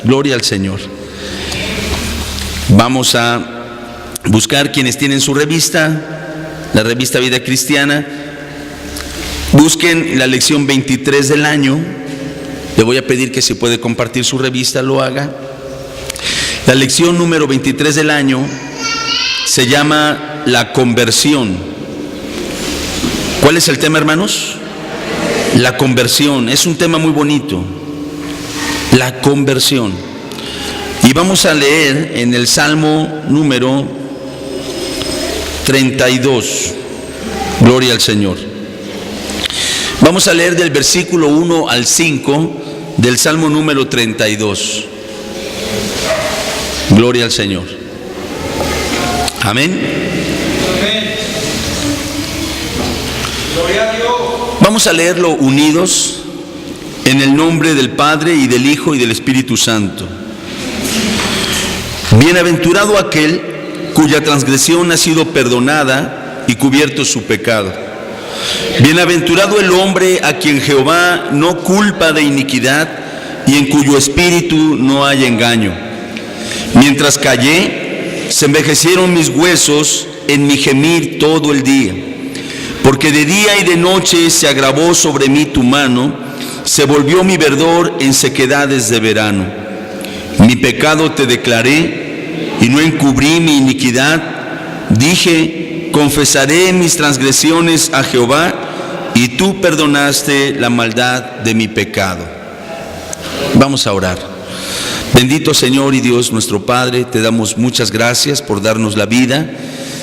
Gloria al Señor. Vamos a buscar, quienes tienen su revista, la revista Vida Cristiana, busquen la lección 23 del año. Le voy a pedir que si puede compartir su revista, lo haga. La lección número 23 del año se llama la conversión. ¿Cuál es el tema, hermanos? La conversión. Es un tema muy bonito. La conversión. Y vamos a leer en el Salmo número 32. Gloria al Señor. Vamos a leer del versículo 1 al 5 del Salmo número 32. Gloria al Señor. Amén. Gloria a Dios. Vamos a leerlo unidos en el nombre del Padre y del Hijo y del Espíritu Santo. Bienaventurado aquel cuya transgresión ha sido perdonada y cubierto su pecado. Bienaventurado el hombre a quien Jehová no culpa de iniquidad y en cuyo espíritu no hay engaño. Mientras callé, se envejecieron mis huesos en mi gemir todo el día. Porque de día y de noche se agravó sobre mí tu mano, se volvió mi verdor en sequedades de verano. Mi pecado te declaré y no encubrí mi iniquidad. Dije, confesaré mis transgresiones a Jehová, y tú perdonaste la maldad de mi pecado. Vamos a orar. Bendito Señor y Dios nuestro Padre, te damos muchas gracias por darnos la vida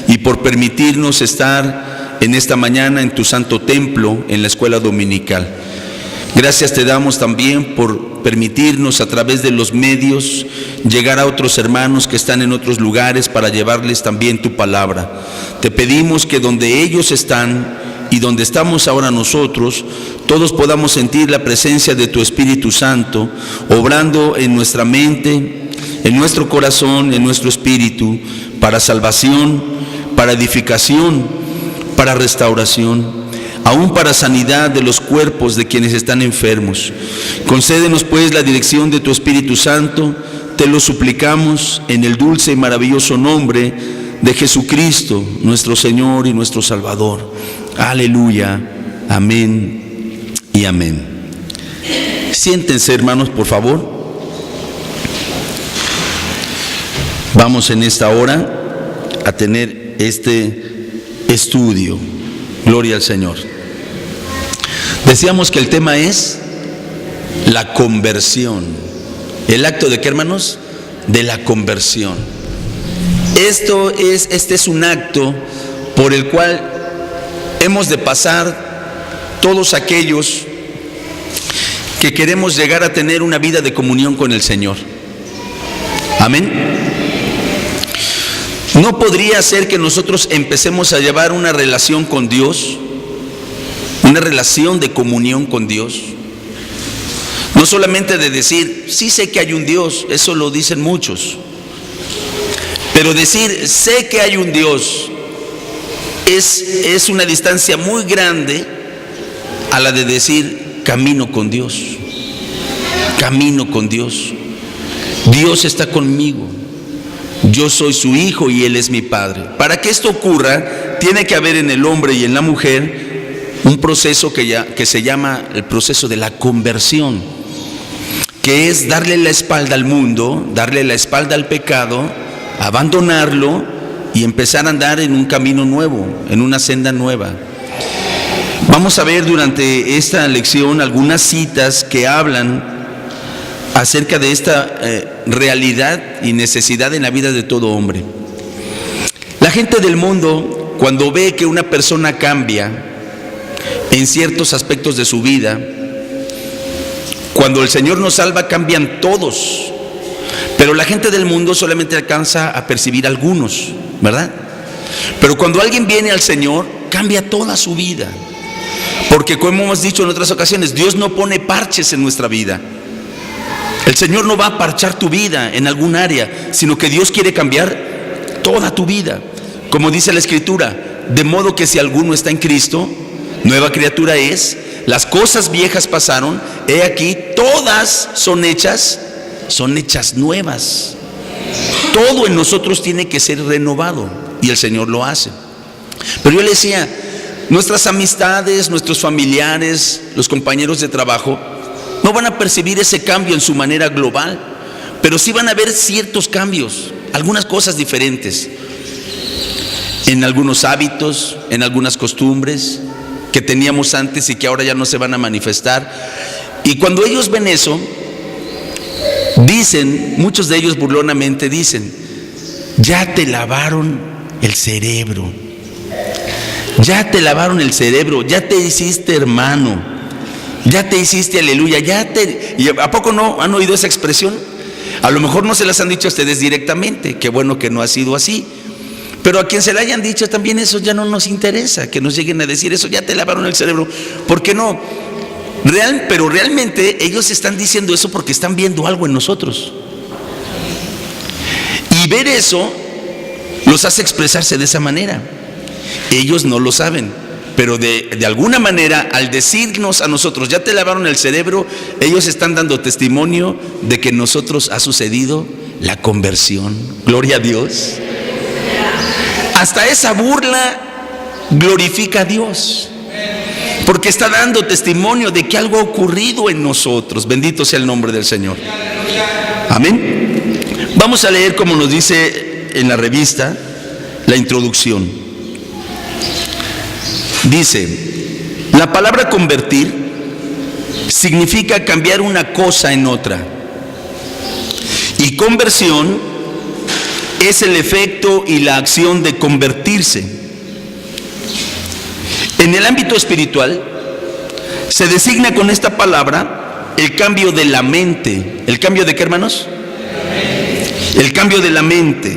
y por permitirnos estar en esta mañana en tu santo templo, en la escuela dominical. Gracias te damos también por permitirnos a través de los medios llegar a otros hermanos que están en otros lugares para llevarles también tu palabra. Te pedimos que donde ellos están y donde estamos ahora nosotros, todos podamos sentir la presencia de tu Espíritu Santo, obrando en nuestra mente, en nuestro corazón, en nuestro espíritu, para salvación, para edificación, para restauración, aún para sanidad de los cuerpos de quienes están enfermos. Concédenos pues la dirección de tu Espíritu Santo, te lo suplicamos en el dulce y maravilloso nombre de Jesucristo, nuestro Señor y nuestro Salvador. Aleluya, amén y amén. Siéntense, hermanos, por favor. Vamos en esta hora a tener este estudio. Gloria al Señor. Decíamos que el tema es la conversión. ¿El acto de qué, hermanos? De la conversión. Este es un acto por el cual hemos de pasar todos aquellos que queremos llegar a tener una vida de comunión con el Señor. Amén. ¿No podría ser que nosotros empecemos a llevar una relación con Dios, una relación de comunión con Dios? No solamente de decir, sí sé que hay un Dios, eso lo dicen muchos, pero decir, sé que hay un Dios, es una distancia muy grande a la de decir, camino con Dios, camino con Dios. Dios está conmigo. Yo soy su hijo y Él es mi padre. Para que esto ocurra, tiene que haber en el hombre y en la mujer un proceso que se llama el proceso de la conversión, que es darle la espalda al mundo, darle la espalda al pecado, abandonarlo y empezar a andar en un camino nuevo, en una senda nueva. Vamos a ver durante esta lección algunas citas que hablan acerca de esta realidad y necesidad en la vida de todo hombre. La gente del mundo, cuando ve que una persona cambia en ciertos aspectos de su vida, cuando el Señor nos salva, cambian todos, pero la gente del mundo solamente alcanza a percibir algunos, ¿verdad? Pero cuando alguien viene al Señor, cambia toda su vida, porque como hemos dicho en otras ocasiones, Dios no pone parches en nuestra vida. El Señor no va a parchar tu vida en algún área, sino que Dios quiere cambiar toda tu vida. Como dice la Escritura, de modo que si alguno está en Cristo, nueva criatura es, las cosas viejas pasaron, he aquí, todas son hechas son hechas nuevas. Todo en nosotros tiene que ser renovado y el Señor lo hace. Pero yo le decía, nuestras amistades, nuestros familiares, los compañeros de trabajo no van a percibir ese cambio en su manera global, pero sí van a ver ciertos cambios, algunas cosas diferentes en algunos hábitos, en algunas costumbres que teníamos antes y que ahora ya no se van a manifestar. Y cuando ellos ven eso, dicen, muchos de ellos burlonamente dicen: ya te lavaron el cerebro, ya te lavaron el cerebro, ya te hiciste hermano, ya te hiciste aleluya, ¿Y a poco no han oído esa expresión? A lo mejor no se las han dicho a ustedes directamente, qué bueno que no ha sido así, pero a quien se la hayan dicho también eso ya no nos interesa, que nos lleguen a decir eso, ya te lavaron el cerebro. ¿Por qué no? Pero realmente ellos están diciendo eso porque están viendo algo en nosotros. Y ver eso los hace expresarse de esa manera. Ellos no lo saben, pero de alguna manera, al decirnos a nosotros, ya te lavaron el cerebro, ellos están dando testimonio de que en nosotros ha sucedido la conversión. Gloria a Dios. Hasta esa burla glorifica a Dios, porque está dando testimonio de que algo ha ocurrido en nosotros. Bendito sea el nombre del Señor. Amén. Vamos a leer, como nos dice en la revista, la introducción. Dice: la palabra convertir significa cambiar una cosa en otra, y conversión es el efecto y la acción de convertirse. En el ámbito espiritual se designa con esta palabra el cambio de la mente. ¿El cambio de qué, hermanos? El cambio de la mente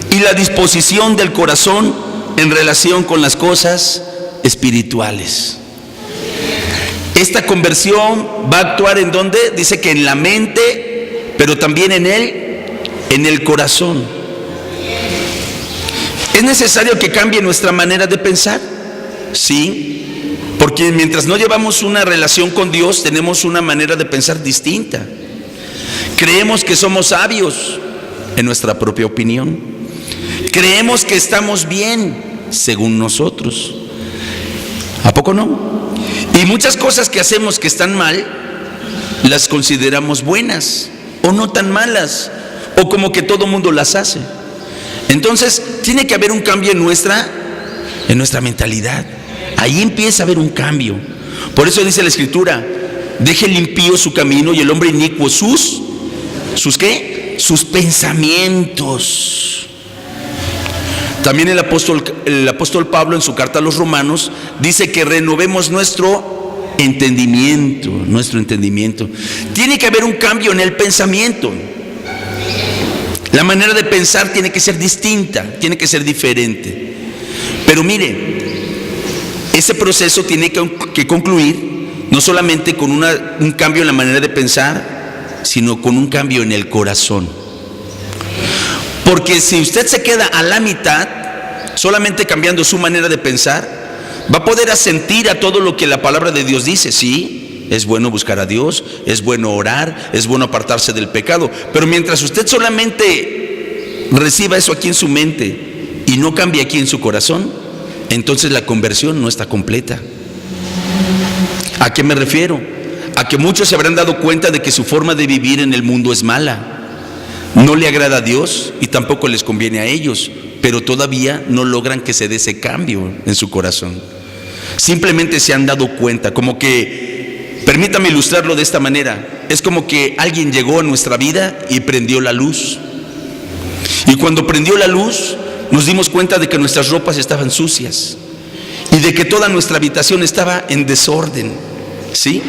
y la disposición del corazón en relación con las cosas espirituales. Esta conversión va a actuar ¿en dónde? Dice que en la mente, pero también en el corazón. ¿Es necesario que cambie nuestra manera de pensar? Sí, porque mientras no llevamos una relación con Dios, tenemos una manera de pensar distinta. Creemos que somos sabios en nuestra propia opinión. Creemos que estamos bien según nosotros. ¿A poco no? Y muchas cosas que hacemos que están mal, las consideramos buenas o no tan malas, o como que todo mundo las hace. Entonces tiene que haber un cambio en nuestra mentalidad. Ahí empieza a haber un cambio. Por eso dice la Escritura: deje el impío su camino y el hombre inicuo sus ¿qué? Sus pensamientos. También el apóstol Pablo, en su carta a los Romanos, dice que renovemos nuestro entendimiento. Tiene que haber un cambio en el pensamiento. La manera de pensar tiene que ser distinta, tiene que ser diferente. Pero mire, ese proceso tiene que concluir no solamente con un cambio en la manera de pensar, sino con un cambio en el corazón. Porque si usted se queda a la mitad, solamente cambiando su manera de pensar, va a poder asentir a todo lo que la palabra de Dios dice. Sí, es bueno buscar a Dios, es bueno orar, es bueno apartarse del pecado. Pero mientras usted solamente reciba eso aquí en su mente y no cambie aquí en su corazón, entonces la conversión no está completa. ¿A qué me refiero? A que muchos se habrán dado cuenta de que su forma de vivir en el mundo es mala. No le agrada a Dios y tampoco les conviene a ellos, pero todavía no logran que se dé ese cambio en su corazón. Simplemente se han dado cuenta, como que, permítame ilustrarlo de esta manera, es como que alguien llegó a nuestra vida y prendió la luz. Y cuando prendió la luz, nos dimos cuenta de que nuestras ropas estaban sucias y de que toda nuestra habitación estaba en desorden. ¿Sí?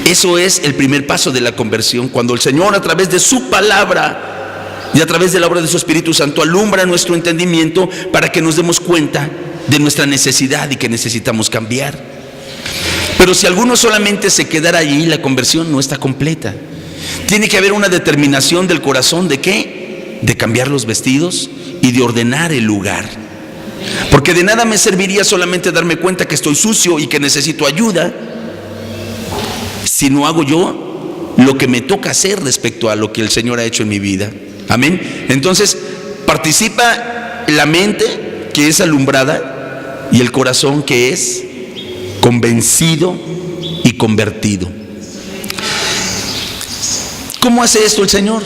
Eso es el primer paso de la conversión, cuando el Señor, a través de su palabra y a través de la obra de su Espíritu Santo, alumbra nuestro entendimiento para que nos demos cuenta de nuestra necesidad y que necesitamos cambiar. Pero si alguno solamente se quedara allí, la conversión no está completa. Tiene que haber una determinación del corazón. ¿De qué? De cambiar los vestidos y de ordenar el lugar. Porque de nada me serviría solamente darme cuenta que estoy sucio y que necesito ayuda, si no hago yo lo que me toca hacer respecto a lo que el Señor ha hecho en mi vida. Amén. Entonces, participa la mente, que es alumbrada, y el corazón, que es convencido y convertido. ¿Cómo hace esto el Señor?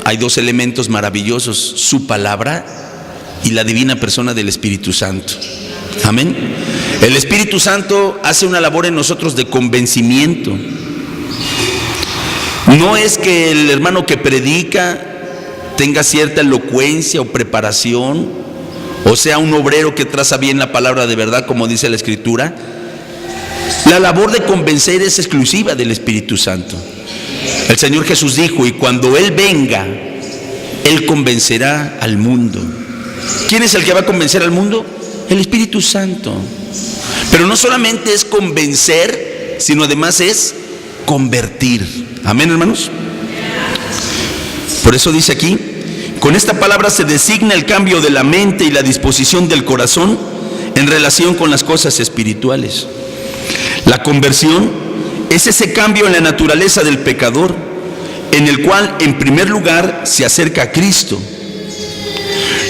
Hay dos elementos maravillosos: su palabra y la divina persona del Espíritu Santo. Amén. El Espíritu Santo hace una labor en nosotros de convencimiento. No es que el hermano que predica tenga cierta elocuencia o preparación, o sea un obrero que traza bien la palabra de verdad, como dice la Escritura. La labor de convencer es exclusiva del Espíritu Santo. El Señor Jesús dijo: y cuando Él venga, Él convencerá al mundo. ¿Quién es el que va a convencer al mundo? El Espíritu Santo. Pero no solamente es convencer, sino además es convertir. Amén, hermanos. Por eso dice aquí: con esta palabra se designa el cambio de la mente y la disposición del corazón en relación con las cosas espirituales. La conversión es ese cambio en la naturaleza del pecador, en el cual en primer lugar se acerca a Cristo.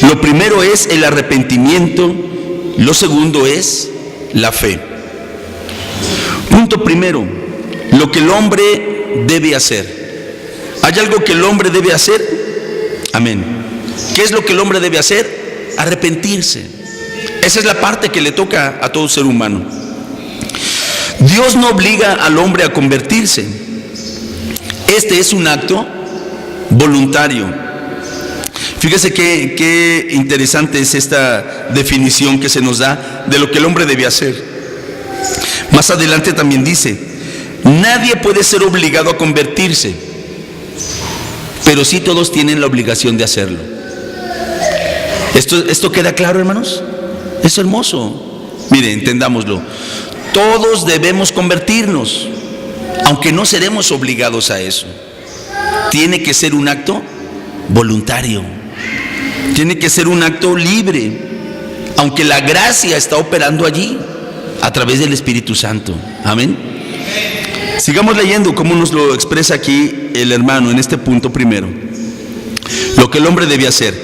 Lo primero es el arrepentimiento, lo segundo es la fe. Punto primero: lo que el hombre debe hacer. ¿Hay algo que el hombre debe hacer? Amén. ¿Qué es lo que el hombre debe hacer? Arrepentirse. Esa es la parte que le toca a todo ser humano. Dios no obliga al hombre a convertirse. Este es un acto voluntario. Fíjese qué interesante es esta definición que se nos da de lo que el hombre debe hacer. Más adelante también dice: nadie puede ser obligado a convertirse, pero sí todos tienen la obligación de hacerlo. ¿Esto queda claro, hermanos? Es hermoso. Mire, entendámoslo. Todos debemos convertirnos, aunque no seremos obligados a eso. Tiene que ser un acto voluntario. Tiene que ser un acto libre, aunque la gracia está operando allí a través del Espíritu Santo. Amén. Sigamos leyendo cómo nos lo expresa aquí el hermano en este punto primero. Lo que el hombre debe hacer.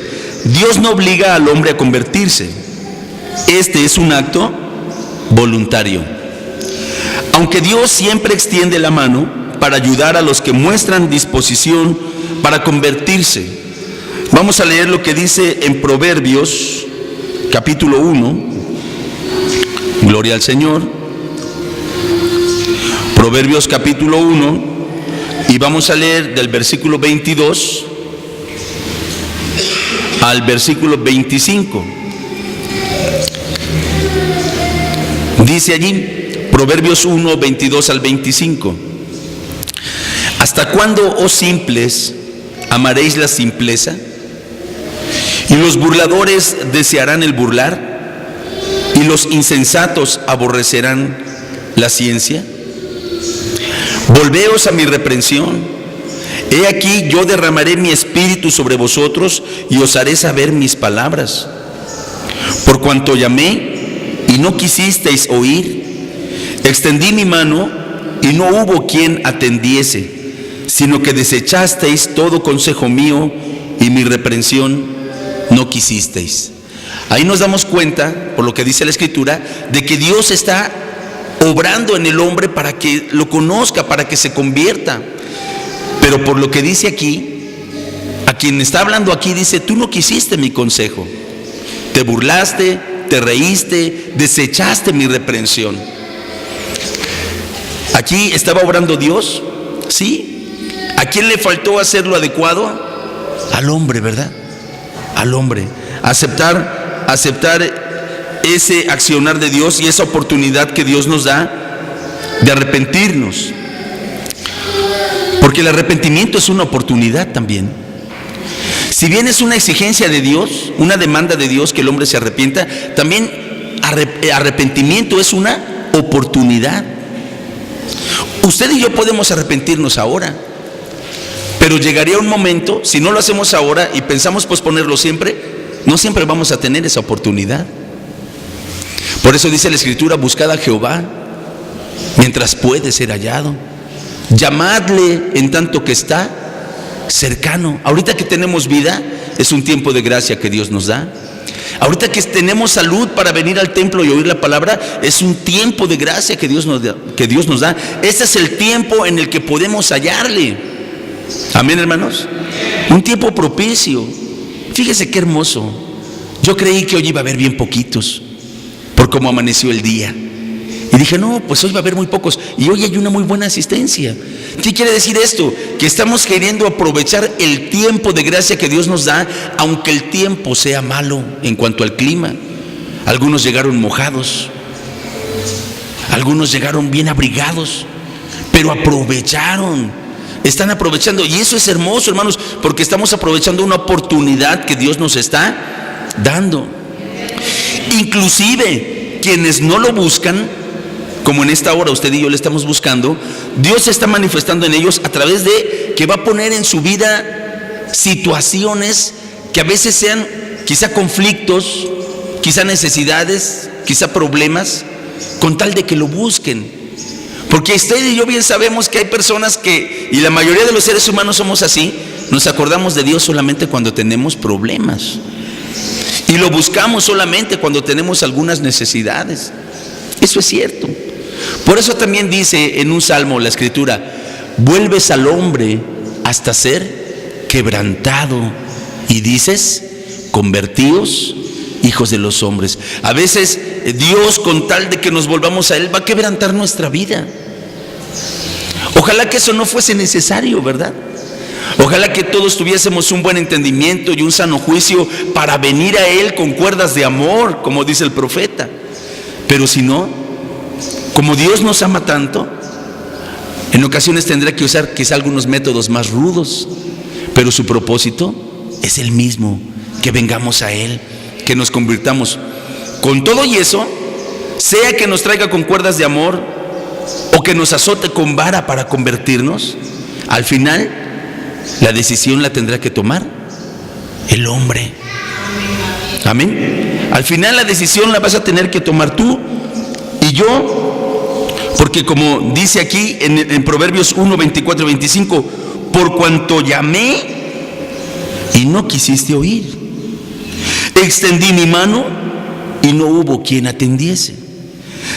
Dios no obliga al hombre a convertirse. Este es un acto voluntario. Aunque Dios siempre extiende la mano para ayudar a los que muestran disposición para convertirse. Vamos a leer lo que dice en Proverbios capítulo 1. Gloria al Señor. Proverbios capítulo 1, y vamos a leer del versículo 22 al versículo 25. Dice allí, Proverbios 1, 22 al 25: ¿hasta cuándo, oh simples, amaréis la simpleza? ¿Y los burladores desearán el burlar? ¿Y los insensatos aborrecerán la ciencia? Volveos a mi reprensión. He aquí, yo derramaré mi espíritu sobre vosotros y os haré saber mis palabras. Por cuanto llamé y no quisisteis oír, extendí mi mano y no hubo quien atendiese, sino que desechasteis todo consejo mío y mi reprensión no quisisteis. Ahí nos damos cuenta, por lo que dice la Escritura, de que Dios está obrando en el hombre para que lo conozca, para que se convierta. Pero por lo que dice aquí, a quien está hablando aquí dice: tú no quisiste mi consejo, te burlaste, te reíste, desechaste mi reprensión. Aquí estaba obrando Dios, ¿sí? ¿A quién le faltó hacer lo adecuado? Al hombre, ¿verdad? Al hombre. Aceptar ese accionar de Dios y esa oportunidad que Dios nos da de arrepentirnos. Porque el arrepentimiento es una oportunidad también. Si bien es una exigencia de Dios, una demanda de Dios que el hombre se arrepienta, también arrepentimiento es una oportunidad. Usted y yo podemos arrepentirnos ahora, pero llegaría un momento, si no lo hacemos ahora y pensamos posponerlo siempre, no siempre vamos a tener esa oportunidad. Por eso dice la Escritura: buscad a Jehová mientras puede ser hallado. Llamadle en tanto que está cercano. Ahorita que tenemos vida, es un tiempo de gracia que Dios nos da. Ahorita que tenemos salud para venir al templo y oír la palabra, es un tiempo de gracia que Dios nos da. Ese es el tiempo en el que podemos hallarle. Amén, hermanos. Un tiempo propicio. Fíjese qué hermoso. Yo creí que hoy iba a haber bien poquitos por cómo amaneció el día. Y dije, no, pues hoy va a haber muy pocos. Y hoy hay una muy buena asistencia. ¿Qué quiere decir esto? Que estamos queriendo aprovechar el tiempo de gracia que Dios nos da, aunque el tiempo sea malo en cuanto al clima. Algunos llegaron mojados, algunos llegaron bien abrigados, pero aprovecharon, están aprovechando. Y eso es hermoso, hermanos, porque estamos aprovechando una oportunidad que Dios nos está dando. Inclusive quienes no lo buscan, como en esta hora usted y yo le estamos buscando, Dios se está manifestando en ellos a través de que va a poner en su vida situaciones que a veces sean quizá conflictos, quizá necesidades, quizá problemas, con tal de que lo busquen. Porque usted y yo bien sabemos que hay personas que, y la mayoría de los seres humanos somos así, nos acordamos de Dios solamente cuando tenemos problemas y lo buscamos solamente cuando tenemos algunas necesidades. Eso es cierto. Por eso también dice en un salmo la Escritura: vuelves al hombre hasta ser quebrantado, y dices, convertíos hijos de los hombres. A veces Dios, con tal de que nos volvamos a Él, va a quebrantar nuestra vida. Ojalá que eso no fuese necesario, ¿verdad? Ojalá que todos tuviésemos un buen entendimiento y un sano juicio para venir a Él con cuerdas de amor, como dice el profeta. Pero si no, como Dios nos ama tanto, en ocasiones tendrá que usar quizá algunos métodos más rudos, pero su propósito es el mismo: que vengamos a Él, que nos convirtamos. Con todo y eso, sea que nos traiga con cuerdas de amor o que nos azote con vara para convertirnos, al final la decisión la tendrá que tomar el hombre. Amén. Al final la decisión la vas a tener que tomar tú y yo. Porque como dice aquí en Proverbios 1, 24 y 25, por cuanto llamé y no quisiste oír, extendí mi mano y no hubo quien atendiese,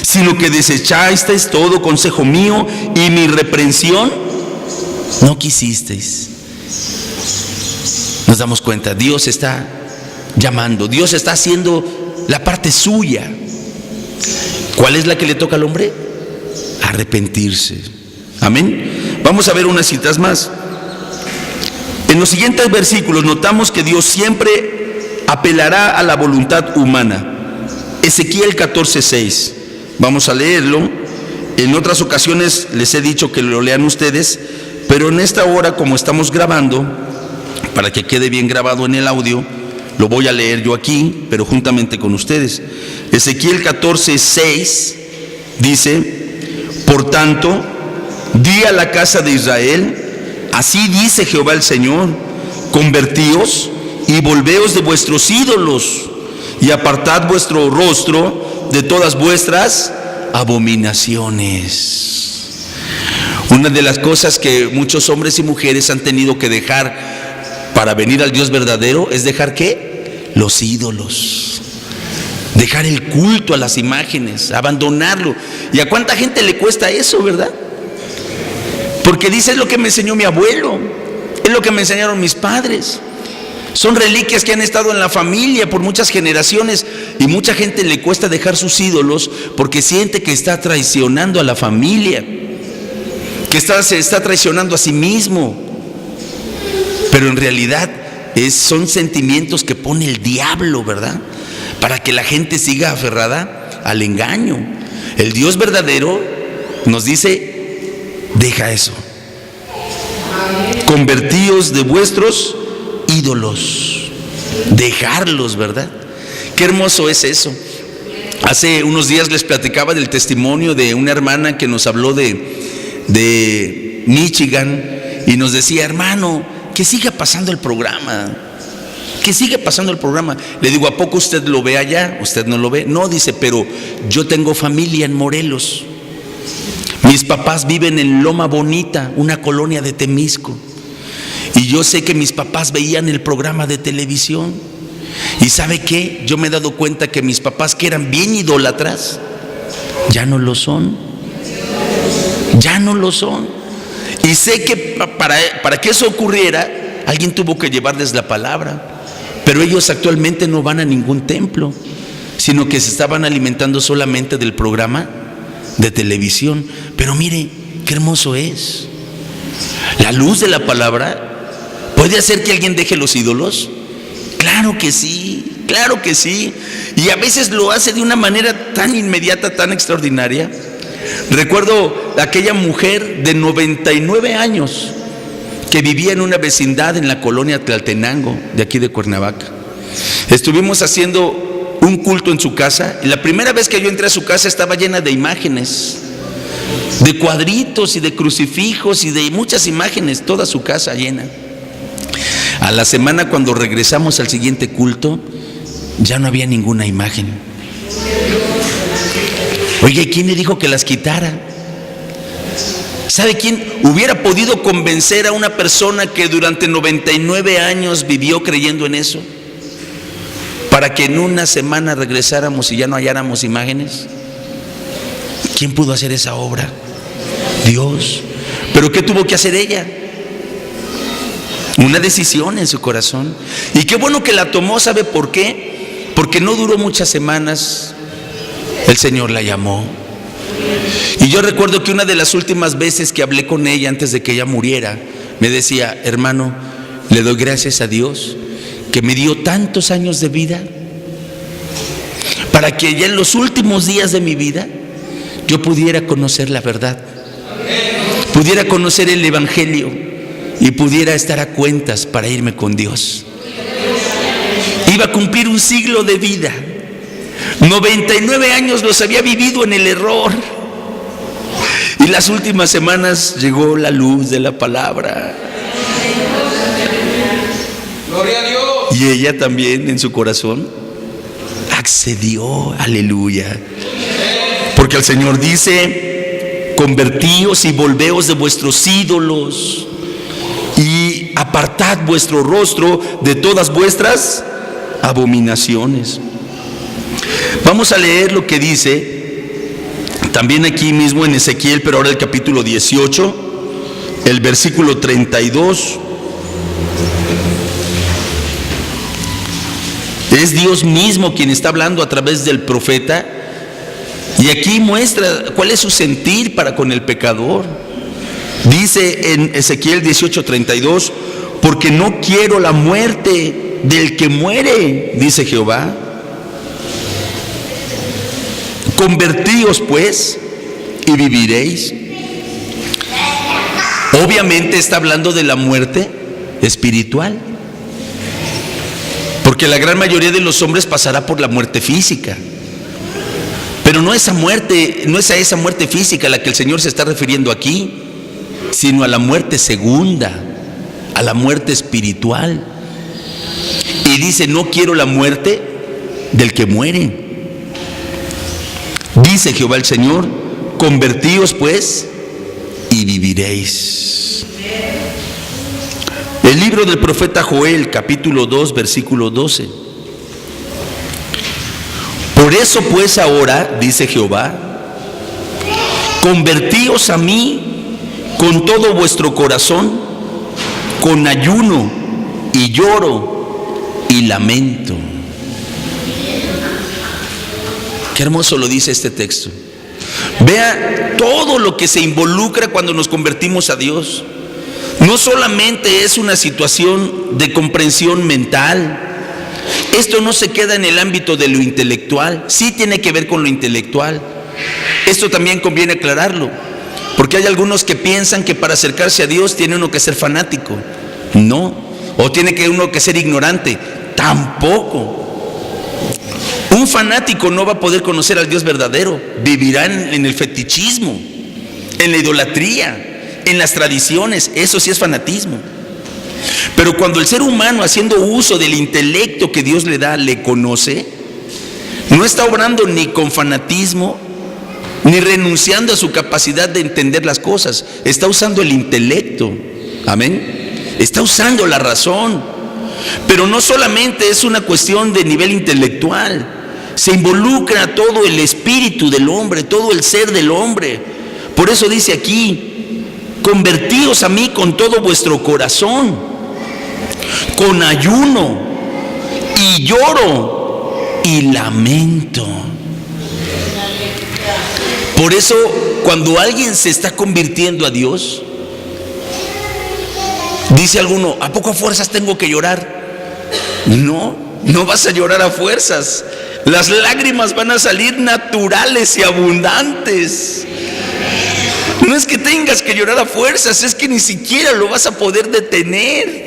sino que desechasteis todo consejo mío y mi reprensión no quisisteis. Nos damos cuenta, Dios está llamando, Dios está haciendo la parte suya. ¿Cuál es la que le toca al hombre? Arrepentirse. Amén. Vamos a ver unas citas más. En los siguientes versículos notamos que Dios siempre apelará a la voluntad humana. Ezequiel 14:6. Vamos a leerlo. En otras ocasiones les he dicho que lo lean ustedes, pero en esta hora, como estamos grabando, para que quede bien grabado en el audio, lo voy a leer yo aquí, pero juntamente con ustedes. Ezequiel 14:6 dice: por tanto, di a la casa de Israel, así dice Jehová el Señor, convertíos y volveos de vuestros ídolos y apartad vuestro rostro de todas vuestras abominaciones. Una de las cosas que muchos hombres y mujeres han tenido que dejar para venir al Dios verdadero es dejar ¿qué? Los ídolos. Dejar el culto a las imágenes, abandonarlo. ¿Y a cuánta gente le cuesta eso, verdad? Porque dice: es lo que me enseñó mi abuelo, es lo que me enseñaron mis padres. Son reliquias que han estado en la familia por muchas generaciones, y mucha gente le cuesta dejar sus ídolos porque siente que está traicionando a la familia, que se está traicionando a sí mismo. Pero en realidad son sentimientos que pone el diablo, ¿verdad? Para que la gente siga aferrada al engaño. El Dios verdadero nos dice: deja eso, convertíos de vuestros ídolos, dejarlos, ¿verdad? Qué hermoso es eso. Hace unos días les platicaba del testimonio de una hermana que nos habló de Michigan y nos decía: hermano, que siga pasando el programa, que sigue pasando el programa. Le digo: ¿a poco usted lo ve allá? ¿Usted no lo ve? No, dice, pero yo tengo familia en Morelos. Mis papás viven en Loma Bonita, una colonia de Temisco. Y yo sé que mis papás veían el programa de televisión. ¿Y sabe qué? Yo me he dado cuenta que mis papás, que eran bien idólatras, ya no lo son. Ya no lo son. Y sé que para que eso ocurriera, alguien tuvo que llevarles la palabra. Pero ellos actualmente no van a ningún templo, sino que se estaban alimentando solamente del programa de televisión. Pero mire, qué hermoso es. La luz de la palabra puede hacer que alguien deje los ídolos. Claro que sí, claro que sí. Y a veces lo hace de una manera tan inmediata, tan extraordinaria. Recuerdo aquella mujer de 99 años que vivía en una vecindad en la colonia Tlaltenango, de aquí de Cuernavaca. Estuvimos haciendo un culto en su casa, y la primera vez que yo entré a su casa estaba llena de imágenes, de cuadritos y de crucifijos y de muchas imágenes, toda su casa llena. A la semana, cuando regresamos al siguiente culto, ya no había ninguna imagen. Oye, ¿quién le dijo que las quitara? ¿Sabe quién hubiera podido convencer a una persona que durante 99 años vivió creyendo en eso, para que en una semana regresáramos y ya no halláramos imágenes? ¿Quién pudo hacer esa obra? Dios. ¿Pero qué tuvo que hacer ella? Una decisión en su corazón. Y qué bueno que la tomó. ¿Sabe por qué? Porque no duró muchas semanas, el Señor la llamó. Y yo recuerdo que una de las últimas veces que hablé con ella antes de que ella muriera, me decía: hermano, le doy gracias a Dios que me dio tantos años de vida, para que ya en los últimos días de mi vida yo pudiera conocer la verdad, pudiera conocer el Evangelio y pudiera estar a cuentas para irme con Dios. Iba a cumplir un siglo de vida. 99 años los había vivido en el error. Y las últimas semanas llegó la luz de la palabra. Gloria a Dios. Y ella también en su corazón accedió. Aleluya. Porque el Señor dice: convertíos y volveos de vuestros ídolos y apartad vuestro rostro de todas vuestras abominaciones. Vamos a leer lo que dice también aquí mismo en Ezequiel, pero ahora el capítulo 18, el versículo 32. Es Dios mismo quien está hablando a través del profeta, y aquí muestra cuál es su sentir para con el pecador. Dice en Ezequiel 18:32: porque no quiero la muerte del que muere, dice Jehová. Convertíos pues y viviréis. Obviamente está hablando de la muerte espiritual, porque la gran mayoría de los hombres pasará por la muerte física, pero no esa muerte, no es a esa muerte física a la que el Señor se está refiriendo aquí, sino a la muerte segunda, a la muerte espiritual. Y dice: no quiero la muerte del que muere. Dice Jehová el Señor: convertíos pues y viviréis. El libro del profeta Joel, capítulo 2, versículo 12. Por eso pues ahora, dice Jehová, convertíos a mí con todo vuestro corazón, con ayuno y lloro y lamento. Qué hermoso lo dice este texto. Vea todo lo que se involucra cuando nos convertimos a Dios. No solamente es una situación de comprensión mental. Esto no se queda en el ámbito de lo intelectual. Sí tiene que ver con lo intelectual. Esto también conviene aclararlo, porque hay algunos que piensan que para acercarse a Dios tiene uno que ser fanático. No. O tiene que uno que ser ignorante. Tampoco. Un fanático no va a poder conocer al Dios verdadero. Vivirá en el fetichismo, en la idolatría, en las tradiciones. Eso sí es fanatismo. Pero cuando el ser humano, haciendo uso del intelecto que Dios le da, le conoce, no está obrando ni con fanatismo ni renunciando a su capacidad de entender las cosas. Está usando el intelecto, amén. Está usando la razón. Pero no solamente es una cuestión de nivel intelectual, se involucra todo el espíritu del hombre, todo el ser del hombre. Por eso dice aquí: convertíos a mí con todo vuestro corazón, con ayuno y lloro y lamento. Por eso, cuando alguien se está convirtiendo a Dios, dice alguno: ¿a poco a fuerzas tengo que llorar? No, no vas a llorar a fuerzas. Las lágrimas van a salir naturales y abundantes. No es que tengas que llorar a fuerzas, es que ni siquiera lo vas a poder detener.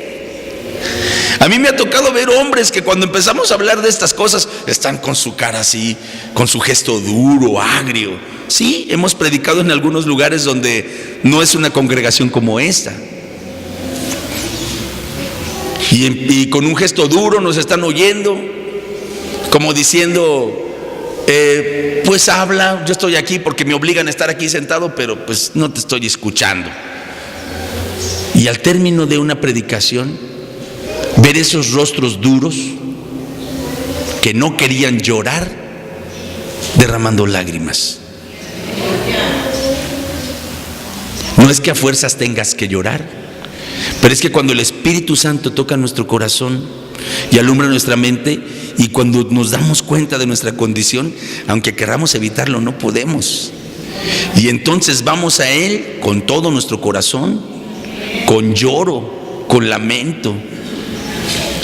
A mí me ha tocado ver hombres que cuando empezamos a hablar de estas cosas están con su cara así, con su gesto duro, agrio. Sí, hemos predicado en algunos lugares donde no es una congregación como esta. Y con un gesto duro nos están oyendo, como diciendo: pues habla, yo estoy aquí porque me obligan a estar aquí sentado, pero pues no te estoy escuchando. Y al término de una predicación, ver esos rostros duros que no querían llorar, derramando lágrimas. No es que a fuerzas tengas que llorar, pero es que cuando el Espíritu Santo toca nuestro corazón y alumbra nuestra mente, y cuando nos damos cuenta de nuestra condición, aunque queramos evitarlo, no podemos. Y entonces vamos a Él con todo nuestro corazón, con lloro, con lamento,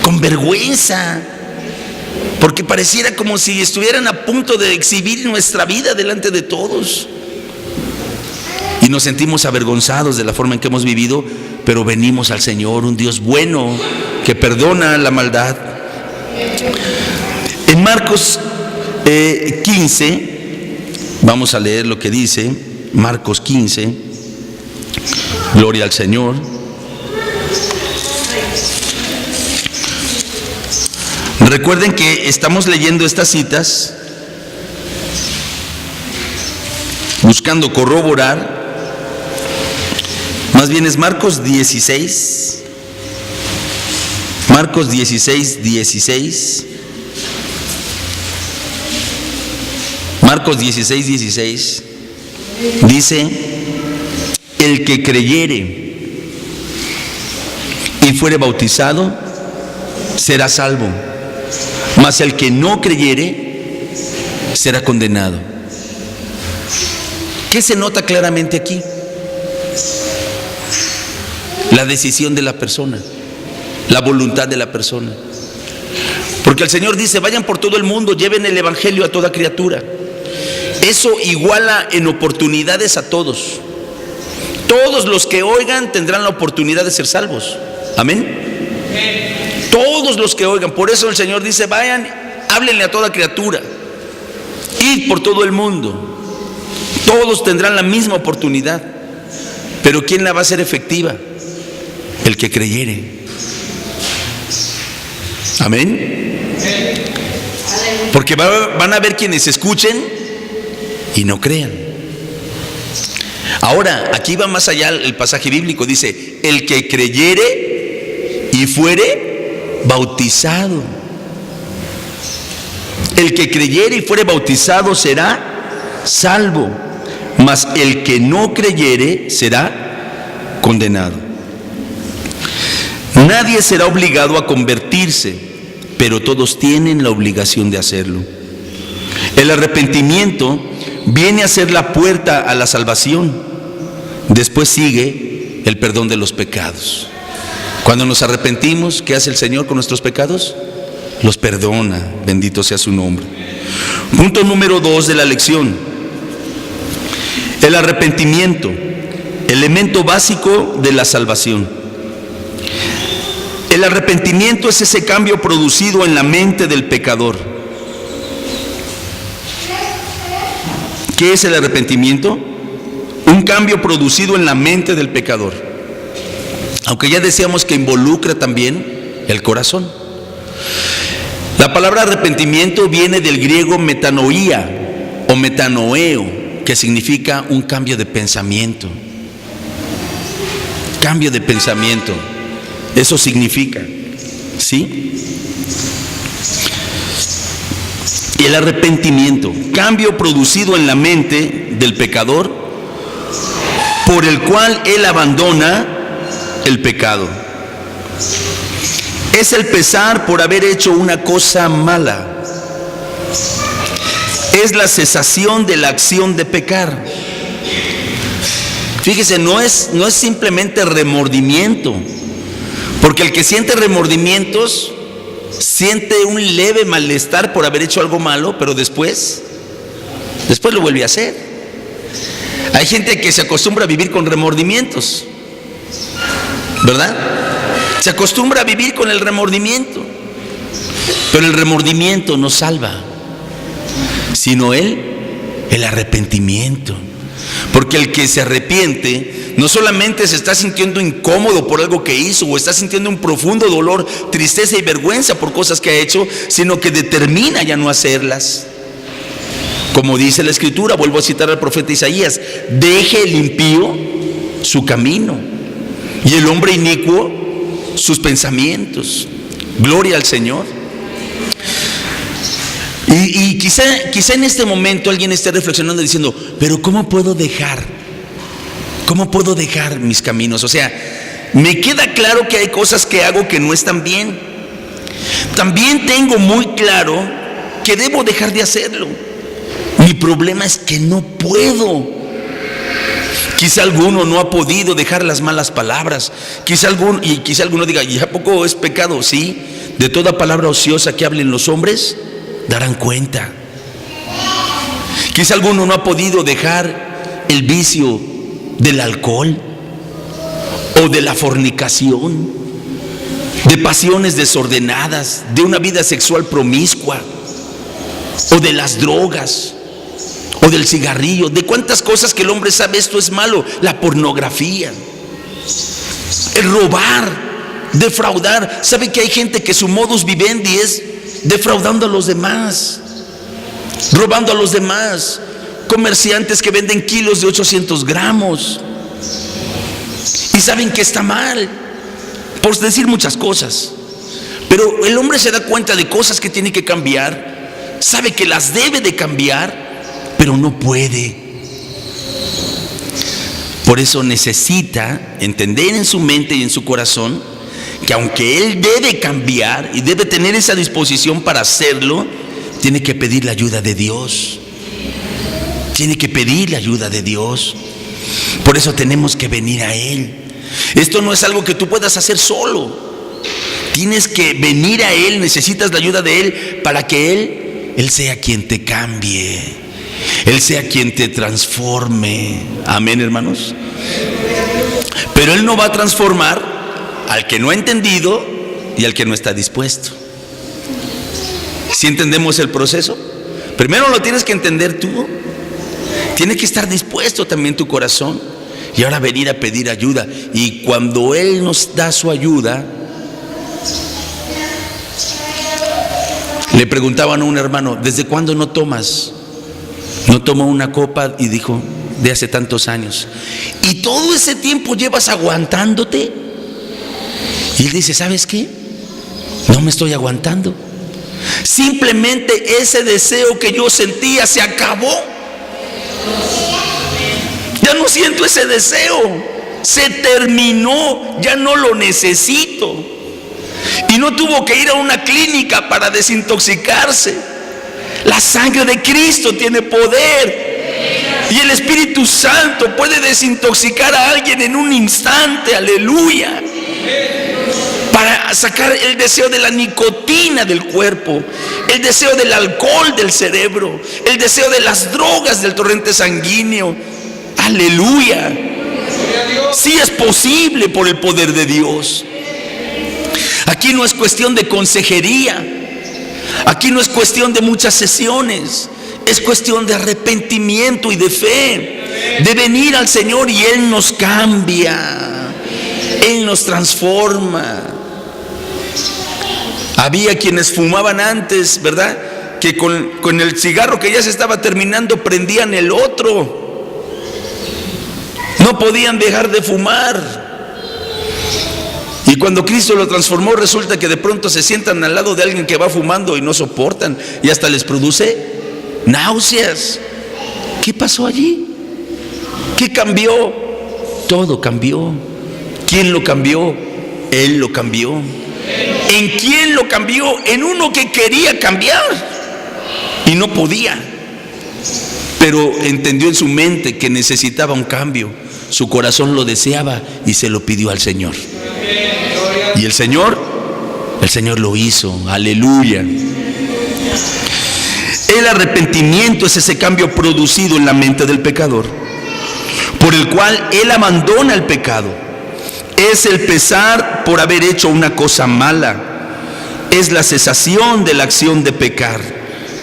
con vergüenza, porque pareciera como si estuvieran a punto de exhibir nuestra vida delante de todos. Y nos sentimos avergonzados de la forma en que hemos vivido, pero venimos al Señor, un Dios bueno que perdona la maldad. En Marcos 15, vamos a leer lo que dice Marcos 15. Gloria al Señor. Recuerden que estamos leyendo estas citas buscando corroborar. Más bien es Marcos 16. Marcos 16, 16. Marcos 16, 16. Dice: el que creyere y fuere bautizado será salvo, mas el que no creyere será condenado. ¿Qué se nota claramente aquí? La decisión de la persona, la voluntad de la persona. Porque el Señor dice: vayan por todo el mundo, lleven el evangelio a toda criatura. Eso iguala en oportunidades a todos. Todos los que oigan tendrán la oportunidad de ser salvos. Amén. Todos los que oigan. Por eso el Señor dice: vayan, háblenle a toda criatura, id por todo el mundo. Todos tendrán la misma oportunidad. Pero ¿quién la va a hacer efectiva? El que creyere. Amén. Porque van a haber quienes escuchen y no crean. Ahora, aquí va más allá el pasaje bíblico. Dice: el que creyere y fuere bautizado. El que creyere y fuere bautizado será salvo, mas el que no creyere será condenado. Nadie será obligado a convertirse, pero todos tienen la obligación de hacerlo. El arrepentimiento viene a ser la puerta a la salvación. Después sigue el perdón de los pecados. Cuando nos arrepentimos, ¿qué hace el Señor con nuestros pecados? Los perdona, bendito sea su nombre. Punto número 2 de la lección: el arrepentimiento, elemento básico de la salvación. El arrepentimiento es ese cambio producido en la mente del pecador. ¿Qué es el arrepentimiento? Un cambio producido en la mente del pecador. Aunque ya decíamos que involucra también el corazón. La palabra arrepentimiento viene del griego metanoía o metanoeo, que significa un cambio de pensamiento. Cambio de pensamiento. Eso significa, ¿sí? Y el arrepentimiento, cambio producido en la mente del pecador, por el cual él abandona el pecado. Es el pesar por haber hecho una cosa mala. Es la cesación de la acción de pecar. Fíjese, no es simplemente remordimiento, porque el que siente remordimientos siente un leve malestar por haber hecho algo malo, pero después lo vuelve a hacer. Hay gente que se acostumbra a vivir con remordimientos, ¿verdad? Se acostumbra a vivir con el remordimiento, pero el remordimiento no salva, sino el arrepentimiento. Porque el que se arrepiente no solamente se está sintiendo incómodo por algo que hizo, o está sintiendo un profundo dolor, tristeza y vergüenza por cosas que ha hecho, sino que determina ya no hacerlas. Como dice la Escritura, vuelvo a citar al profeta Isaías: deje el impío su camino y el hombre inicuo sus pensamientos. Gloria al Señor. Y quizá en este momento alguien esté reflexionando diciendo: pero ¿cómo puedo dejar mis caminos? O sea, me queda claro que hay cosas que hago que no están bien. También tengo muy claro que debo dejar de hacerlo. Mi problema es que no puedo. Quizá alguno no ha podido dejar las malas palabras. Quizá alguno diga: ¿y a poco es pecado? Sí, de toda palabra ociosa que hablen los hombres darán cuenta. Quizá alguno no ha podido dejar el vicio del alcohol, o de la fornicación, de pasiones desordenadas, de una vida sexual promiscua, o de las drogas, o del cigarrillo, de cuántas cosas que el hombre sabe esto es malo. La pornografía, el robar, defraudar. ¿Sabe que hay gente que su modus vivendi es defraudando a los demás, robando a los demás? Comerciantes que venden kilos de 800 gramos y saben que está mal, por decir muchas cosas. Pero el hombre se da cuenta de cosas que tiene que cambiar, sabe que las debe de cambiar, pero no puede. Por eso necesita entender en su mente y en su corazón que aunque él debe cambiar y debe tener esa disposición para hacerlo, tiene que pedir la ayuda de Dios. Tiene que pedir la ayuda de Dios. Por eso tenemos que venir a Él. Esto no es algo que tú puedas hacer solo. Tienes que venir a Él, necesitas la ayuda de Él para que Él sea quien te cambie, Él sea quien te transforme. Amén, hermanos. Pero Él no va a transformar al que no ha entendido y al que no está dispuesto. ¿Sí entendemos el proceso? Primero lo tienes que entender tú. Tiene que estar dispuesto también tu corazón, y ahora venir a pedir ayuda. Y cuando Él nos da su ayuda, le preguntaban a un hermano: ¿desde cuándo no tomas? No tomó una copa, y dijo: de hace tantos años. ¿Y todo ese tiempo llevas aguantándote? Y él dice: ¿sabes qué? No me estoy aguantando. Simplemente ese deseo que yo sentía se acabó. Ya no siento ese deseo. Se terminó. Ya no lo necesito. Y no tuvo que ir a una clínica para desintoxicarse. La sangre de Cristo tiene poder. Y el Espíritu Santo puede desintoxicar a alguien en un instante. Aleluya. Para sacar el deseo de la nicotina del cuerpo, el deseo del alcohol del cerebro, el deseo de las drogas del torrente sanguíneo. Aleluya. Sí es posible por el poder de Dios. Aquí no es cuestión de consejería. Aquí no es cuestión de muchas sesiones. Es cuestión de arrepentimiento y de fe, de venir al Señor, y Él nos cambia, Él nos transforma. Había quienes fumaban antes, ¿verdad?, que con el cigarro que ya se estaba terminando prendían el otro. No podían dejar de fumar. Y cuando Cristo lo transformó, resulta que de pronto se sientan al lado de alguien que va fumando y no soportan, y hasta les produce náuseas. ¿Qué pasó allí? ¿Qué cambió? Todo cambió. ¿Quién lo cambió? Él lo cambió. ¿En quién lo cambió? En uno que quería cambiar y no podía, pero entendió en su mente que necesitaba un cambio. Su corazón lo deseaba y se lo pidió al Señor. Y el Señor lo hizo. Aleluya. El arrepentimiento es ese cambio producido en la mente del pecador, por el cual él abandona el pecado. Es el pesar por haber hecho una cosa mala. Es la cesación de la acción de pecar.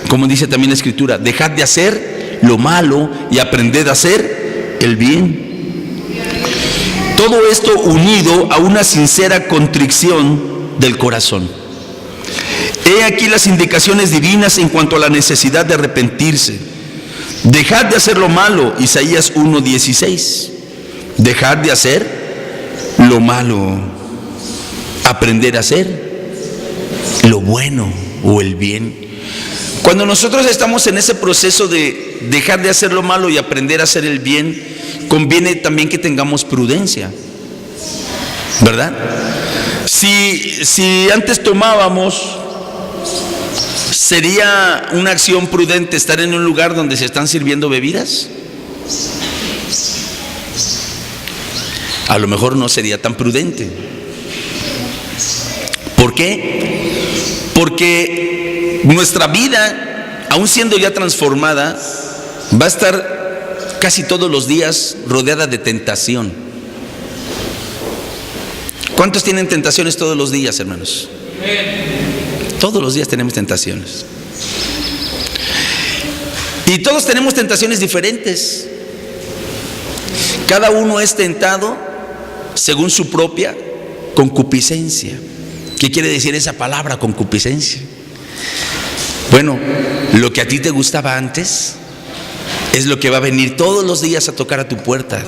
Como dice también la Escritura, dejad de hacer lo malo y aprended a hacer el bien. Todo esto unido a una sincera contrición del corazón. He aquí las indicaciones divinas en cuanto a la necesidad de arrepentirse. Dejad de hacer lo malo, Isaías 1:16. Dejad de hacer lo malo, aprender a hacer lo bueno o el bien. Cuando nosotros estamos en ese proceso de dejar de hacer lo malo y aprender a hacer el bien, conviene también que tengamos prudencia, ¿verdad? Si antes tomábamos, ¿sería una acción prudente estar en un lugar donde se están sirviendo bebidas? A lo mejor no sería tan prudente. ¿Por qué? Porque nuestra vida, aun siendo ya transformada, va a estar casi todos los días rodeada de tentación. ¿Cuántos tienen tentaciones todos los días, hermanos? Todos los días tenemos tentaciones. Y todos tenemos tentaciones diferentes. Cada uno es tentado según su propia concupiscencia. ¿Qué quiere decir esa palabra, concupiscencia? Bueno, lo que a ti te gustaba antes es lo que va a venir todos los días a tocar a tu puerta.